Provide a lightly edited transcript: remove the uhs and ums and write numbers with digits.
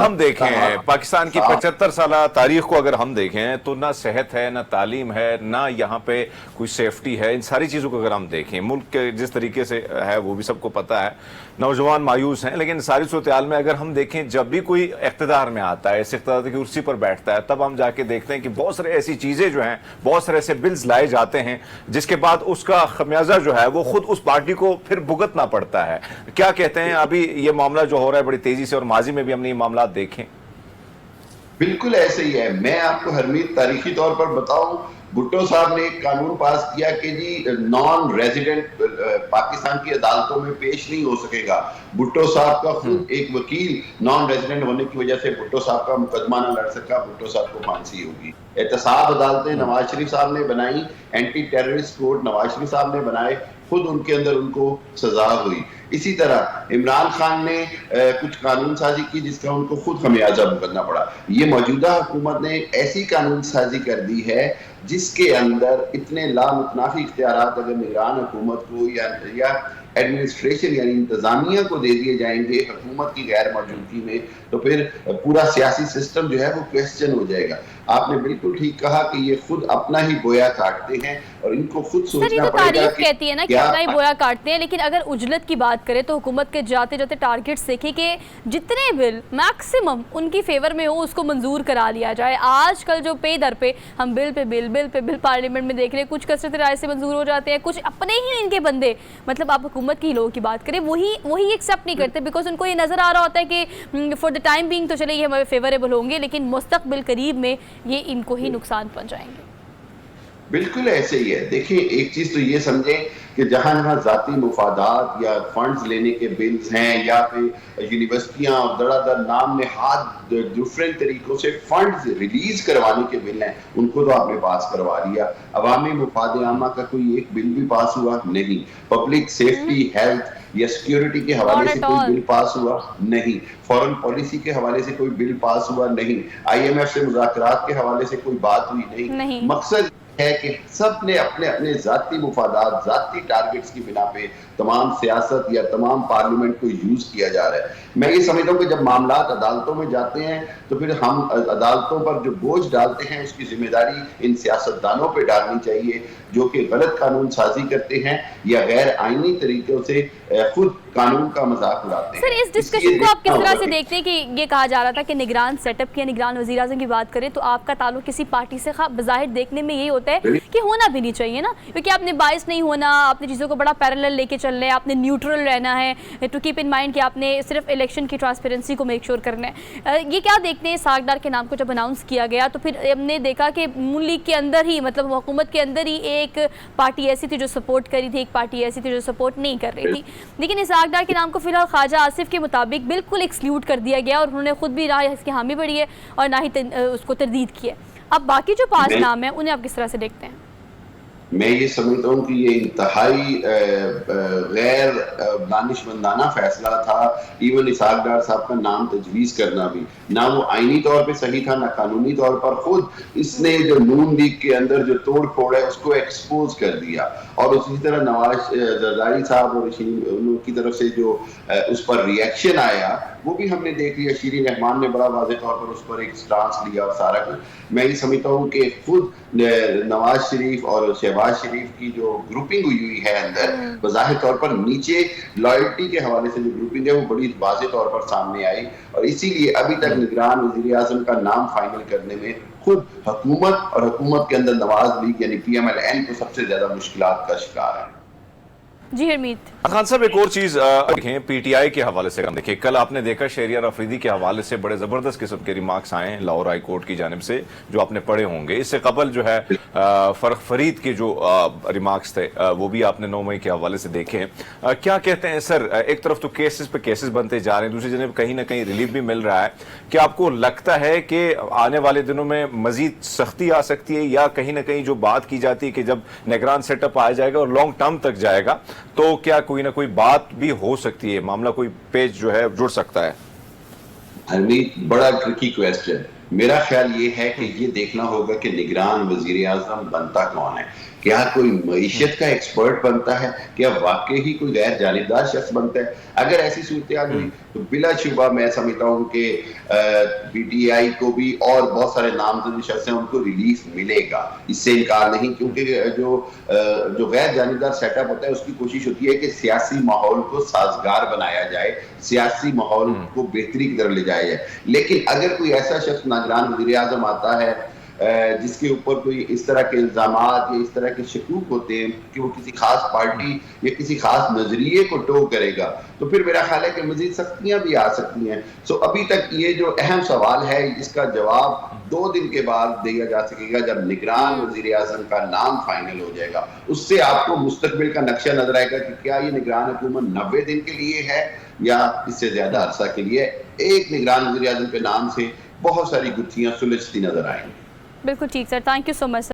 ہم دیکھیں پاکستان کی 75 سالہ تاریخ کو اگر ہم دیکھیں تو نہ صحت ہے، نہ تعلیم ہے، نہ یہاں پہ کوئی سیفٹی ہے. ان ساری چیزوں کو اگر ہم دیکھیں، ملک کے جس طریقے سے ہے وہ بھی سب کو پتہ ہے، نوجوان مایوس ہیں. لیکن ساری صورتحال میں اگر ہم دیکھیں جب بھی کوئی اقتدار میں آتا ہے، اس اقتدار کی کرسی پر بیٹھتا ہے، تب ہم جا کے دیکھتے ہیں کہ بہت سارے ایسی چیزیں جو ہیں، بہت سارے ایسے بلز لائے جاتے ہیں جس کے بعد اس کا خمیازہ جو ہے وہ خود اس پارٹی کو پھر بھگتنا پڑتا ہے. کیا کہتے ہیں ابھی یہ معاملہ جو ہو رہا ہے بڑی تیزی سے، اور ماضی میں بھی ہم نے یہ معاملات دیکھیں؟ بالکل ایسے ہی ہے. میں آپ کو حرمیت تاریخی طور پر بتاؤں، بھٹو صاحب نے ایک قانون پاس کیا کہ جی نان ریزیڈنٹ پاکستان کی عدالتوں میں پیش نہیں ہو سکے گا. بھٹو صاحب کا خود ایک وکیل نان ریزیڈنٹ ہونے کی وجہ سے بھٹو صاحب کا مقدمہ نہ لڑ سکا، بھٹو صاحب کو پھانسی ہوگی. احتساب عدالتیں نواز شریف صاحب نے بنائی، anti terrorist court Nawaz Sharif صاحب نے بنائے، خود ان کے اندر ان کو سزا ہوئی. اسی طرح عمران خان نے کچھ قانون سازی کی جس کا ان کو خود خمیازہ بھگتنا پڑا. یہ موجودہ حکومت نے ایسی قانون سازی کر دی ہے جس کے اندر اتنے لامتنافی اختیارات اگر نگران حکومت کو یا ایڈمنسٹریشن یعنی انتظامیہ کو دے دیے جائیں گے حکومت کی غیر موجودگی میں، تو پھر پورا سیاسی سسٹم جو ہے وہ کویسچن ہو جائے گا. آپ نے بالکل ٹھیک کہا کہ یہ خود اپنا ہی بویا کاٹتے ہیں اور ان کو خود سر یہ سوچنا تو پڑے گا تاریخ کہ کہتی ہے نا کہ اپنا ہی بویا کاٹتے ہیں. لیکن اگر اجلت کی بات کریں تو حکومت کے جاتے جاتے ٹارگیٹس دیکھیں کہ جتنے بل میکسیمم ان کی فیور میں ہو اس کو منظور کرا لیا جائے. آج کل جو پے در پہ ہم بل پہ بل پارلیمنٹ میں دیکھ رہے ہیں، کچھ کثرت رائے سے منظور ہو جاتے ہیں، کچھ اپنے ہی ان کے بندے، مطلب آپ حکومت کی لوگوں کی بات کریں وہی ایکسیپٹ نہیں کرتے، بیکاز ان کو یہ نظر آ رہا ہوتا ہے کہ فار دا ٹائم بینگ تو چلے یہ ہمارے فیوریبل ہوں گے، لیکن مستقبل قریب میں یہ ان کو ہی نقصان پہنچائیں گے. بالکل ایسے ہی ہے. دیکھیں ایک چیز تو یہ سمجھیں کہ جہاں ذاتی مفادات یا فنڈز لینے کے بلز ہیں یا پھر یونیورسٹیاں دڑا دڑ نام نہاد ڈفرینٹ طریقوں سے فنڈز ریلیز کروانے کے بل ہیں، ان کو تو آپ نے پاس کروا دیا. عوامی مفاد عامہ کا کوئی ایک بل بھی پاس ہوا نہیں. پبلک سیفٹی، ہیلتھ یا سیکیورٹی کے حوالے سے کوئی بل پاس ہوا نہیں. فورن پالیسی کے حوالے سے کوئی بل پاس ہوا نہیں. آئی ایم ایف سے مذاکرات کے حوالے سے کوئی بات ہوئی نہیں. مقصد ہے کہ سب نے اپنے اپنے ذاتی مفادات، ذاتی ٹارگٹس کی بنا پہ تمام سیاست یا تمام پارلیمنٹ کو یوز کیا جا رہا ہے. میں یہ سمجھتا ہوں کہ جب معاملات عدالتوں میں جاتے ہیں تو پھر ہم عدالتوں پر جو بوجھ ڈالتے ہیں اس کی ذمہ داری ان سیاستدانوں پہ ڈالنی چاہیے جو کہ غلط قانون سازی کرتے ہیں یا غیر آئینی طریقوں سے خود قانون کا مذاق اڑاتے ہیں. سر اس ڈسکشن کو آپ کس طرح سے دیکھتے ہیں کہ یہ کہا جا رہا تھا کہ نگران سیٹ اپ کیا، نگران وزیر اعظم کی بات کریں تو آپ کا تعلق کسی پارٹی سے بظاہر دیکھنے میں یہی ہوتا ہے کہ ہونا بھی نہیں چاہیے نا، کیونکہ آپ نے باعث نہیں ہونا، آپ نے چیزوں کو بڑا پیرلل لے کے چلنا ہے، آپ نے نیوٹرل رہنا ہے، ٹو کیپ ان مائنڈ کہ آپ نے صرف الیکشن کی ٹرانسپیرنسی کو میک شور کرنا ہے. یہ کیا دیکھتے ہیں ساگدار کے نام کو جب اناؤنس کیا گیا تو پھر ہم نے دیکھا کہ نون لیگ کے اندر ہی مطلب حکومت کے اندر ہی ایک پارٹی ایسی تھی جو سپورٹ کری تھی، ایک پارٹی ایسی تھی جو سپورٹ نہیں کر رہی تھی. لیکن اس ساگدار کے نام کو فی الحال خواجہ آصف کے مطابق بالکل ایکسکلیوڈ کر دیا گیا اور انہوں نے خود بھی نہ اس کی حامی بڑھی ہے اور نہ ہی اس کو تردید کی ہے. اب باقی جو 5 نام ہیں انہیں آپ کس طرح سے دیکھتے ہیں؟ میں یہ سمجھتا ہوں کہ یہ انتہائی غیر دانشمندانہ فیصلہ تھا. ایون اسحاق ڈار صاحب کا نام تجویز کرنا بھی نہ وہ آئینی طور پہ صحیح تھا نہ قانونی طور پر. خود اس نے جو نون لیگ کے اندر جو توڑ پھوڑ ہے اس کو ایکسپوز کر دیا. اور اسی طرح نواز زرداری صاحب اور ان کی طرف سے جو اس پر ریئیکشن آیا وہ بھی ہم نے دیکھ لیا. شیرین رحمان نے بڑا واضح طور پر اس پر ایک سٹانس لیا اور سارا کچھ. میں یہ سمجھتا ہوں کہ خود نواز شریف اور شہباز شریف کی جو گروپنگ ہوئی ہے اندر بظاہر طور پر نیچے لائلٹی کے حوالے سے جو گروپنگ ہے وہ بڑی واضح طور پر سامنے آئی اور اسی لیے ابھی تک نگران وزیر اعظم کا نام فائنل کرنے میں خود حکومت اور حکومت کے اندر نواز لیگ یعنی پی ایم ایل این کو سب سے زیادہ مشکلات کا شکار ہے. جی حرمیت خان صاحب ایک اور چیز دیکھیں پی ٹی آئی کے حوالے سے. دیکھیں کل آپ نے دیکھا شہریار افریدی کے حوالے سے بڑے زبردست قسم کے ریمارکس آئے ہیں لاہور ہائی کورٹ کی جانب سے جو آپ نے پڑھے ہوں گے. اس سے قبل جو ہے فرق فرید کے جو ریمارکس تھے وہ بھی آپ نے 9 مئی کے حوالے سے دیکھے. کیا کہتے ہیں سر؟ ایک طرف تو کیسز پہ کیسز بنتے جا رہے ہیں، دوسری جانب کہیں نہ کہیں ریلیف بھی مل رہا ہے. کیا آپ کو لگتا ہے کہ آنے والے دنوں میں مزید سختی آ سکتی ہے یا کہیں نہ کہیں جو بات کی جاتی ہے کہ جب نگران سیٹ اپ آ جائے گا اور لانگ ٹرم تک جائے گا تو کیا کوئی نہ کوئی بات بھی ہو سکتی ہے، معاملہ کوئی پیج جو ہے جڑ سکتا ہے؟ حرمیت بڑا ٹرکی کویسچن. میرا خیال یہ ہے کہ یہ دیکھنا ہوگا کہ نگران وزیر اعظم بنتا کون ہے. کیا کوئی معیشت کا ایکسپرٹ بنتا ہے؟ کیا واقعی کوئی غیر جانبدار شخص بنتا ہے؟ اگر ایسی صورتحال ہوئی تو بلا شبہ میں سمجھتا ہوں کہ پی ٹی آئی کو بھی اور بہت سارے نامزد شخص ہیں ان کو ریلیف ملے گا، اس سے انکار نہیں، کیونکہ جو غیر جانبدار سیٹ اپ ہوتا ہے اس کی کوشش ہوتی ہے کہ سیاسی ماحول کو سازگار بنایا جائے، سیاسی ماحول کو بہتری کی طرف لے جایا جائے. لیکن اگر کوئی ایسا شخص نگران وزیر اعظم آتا ہے جس کے اوپر کوئی اس طرح کے الزامات یا اس طرح کے شکوک ہوتے ہیں کہ وہ کسی خاص پارٹی یا کسی خاص نظریے کو ٹو کرے گا، تو پھر میرا خیال ہے کہ مزید سختیاں بھی آ سکتی ہیں. ابھی تک یہ جو اہم سوال ہے اس کا جواب 2 دن کے بعد دیا جا سکے گا جب نگران وزیر اعظم کا نام فائنل ہو جائے گا. اس سے آپ کو مستقبل کا نقشہ نظر آئے گا کہ کیا یہ نگران حکومت 90 دن کے لیے ہے یا اس سے زیادہ عرصہ کے لیے. ایک نگران وزیر اعظم کے نام سے بہت ساری گتھیاں سلجھتی نظر آئیں گی. بالکل ٹھیک سر، تھینک یو سو مچ.